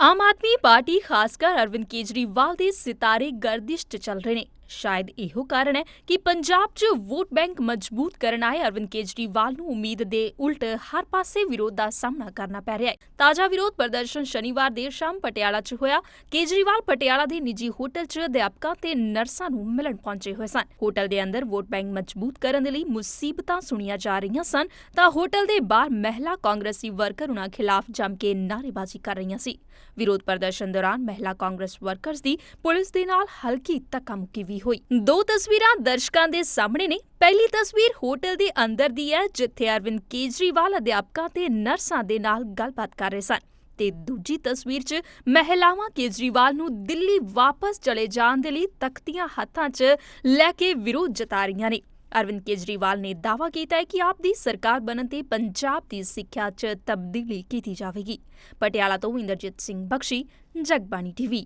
Aam Aadmi party ਖਾਸਕਰ ਅਰਵਿੰਦ ਕੇਜਰੀਵਾਲ ਦੇ ਸਿਤਾਰੇ ਗਰਦਿਸ਼ 'ਚ ਚੱਲ ਰਹੇ ਨੇ। ਸ਼ਾਇਦ ਇਹੋ ਕਾਰਨ ਹੈ ਕਿ ਪੰਜਾਬ 'ਚ ਵੋਟ ਬੈਂਕ ਮਜ਼ਬੂਤ ਕਰਨ ਆਏ ਅਰਵਿੰਦ ਕੇਜਰੀਵਾਲ ਨੂੰ ਉਮੀਦ ਦੇ ਉਲਟ ਹਰ ਪਾਸੇ ਵਿਰੋਧ ਦਾ ਸਾਹਮਣਾ ਕਰਨਾ ਪੈ ਰਿਹਾ ਹੈ। ਤਾਜ਼ਾ ਵਿਰੋਧ ਪ੍ਰਦਰਸ਼ਨ ਸ਼ਨੀਵਾਰ ਦੇਰ ਸ਼ਾਮ ਪਟਿਆਲਾ 'ਚ ਹੋਇਆ। ਕੇਜਰੀਵਾਲ ਪਟਿਆਲਾ ਦੇ ਨਿੱਜੀ ਹੋਟਲ 'ਚ ਅਧਿਆਪਕਾਂ ਤੇ ਨਰਸਾਂ ਨੂੰ ਮਿਲਣ ਪਹੁੰਚੇ ਹੋਏ ਸਨ। ਹੋਟਲ ਦੇ ਅੰਦਰ ਵੋਟ ਬੈਂਕ ਮਜ਼ਬੂਤ ਕਰਨ ਦੇ ਲਈ ਮੁਸੀਬਤਾਂ ਸੁਣੀਆਂ ਜਾ ਰਹੀਆਂ ਸਨ ਤਾਂ ਹੋਟਲ ਦੇ ਬਾਹਰ ਮਹਿਲਾ ਕਾਂਗਰਸੀ ਵਰਕਰ ਉਨ੍ਹਾਂ ਖਿਲਾਫ ਜੰਮ ਕੇ ਨਾਅਰੇਬਾਜ਼ੀ ਕਰ ਰਹੀਆਂ ਸੀ। ਵਿਰੋਧ ਪ੍ਰਦਰਸ਼ਨ ਦੌਰਾਨ ਮਹਿਲਾ ਕਾਂਗਰਸ ਵਰਕਰਸ ਦੀ ਪੁਲਿਸ ਦੇ ਨਾਲ ਹਲਕੀ ਧੱਕਾ-ਮੁੱਕੀ ਵੀ ਹੋਈ। ਦੋ ਤਸਵੀਰਾਂ ਦਰਸ਼ਕਾਂ ਦੇ ਸਾਹਮਣੇ ਨੇ। ਪਹਿਲੀ ਤਸਵੀਰ ਹੋਟਲ ਦੇ ਅੰਦਰ ਦੀ ਹੈ, ਜਿੱਥੇ ਅਰਵਿੰਦ ਕੇਜਰੀਵਾਲ ਅਧਿਆਪਕਾਂ ਤੇ ਨਰਸਾਂ ਦੇ ਨਾਲ ਗੱਲਬਾਤ ਕਰ ਰਹੇ ਸਨ ਤੇ ਦੂਜੀ ਤਸਵੀਰ 'ਚ ਮਹਿਲਾਵਾਂ ਕੇਜਰੀਵਾਲ ਨੂੰ ਦਿੱਲੀ ਵਾਪਸ ਚਲੇ ਜਾਣ ਦੇ ਲਈ ਤਖਤੀਆਂ ਹੱਥਾਂ 'ਚ ਲੈ ਕੇ ਵਿਰੋਧ ਜਤਾ ਰਹੀਆਂ ਨੇ। ਅਰਵਿੰਦ ਕੇਜਰੀਵਾਲ ਨੇ ਦਾਅਵਾ ਕੀਤਾ ਹੈ ਕਿ ਆਪ ਦੀ ਸਰਕਾਰ ਬਣਨ ਤੇ ਪੰਜਾਬ ਦੀ ਸਿੱਖਿਆ 'ਚ ਤਬਦੀਲੀ ਕੀਤੀ ਜਾਵੇਗੀ। ਪਟਿਆਲਾ ਤੋਂ ਇੰਦਰਜੀਤ ਸਿੰਘ ਬਖਸ਼ੀ, ਜਗਬਾਣੀ ਟੀਵੀ।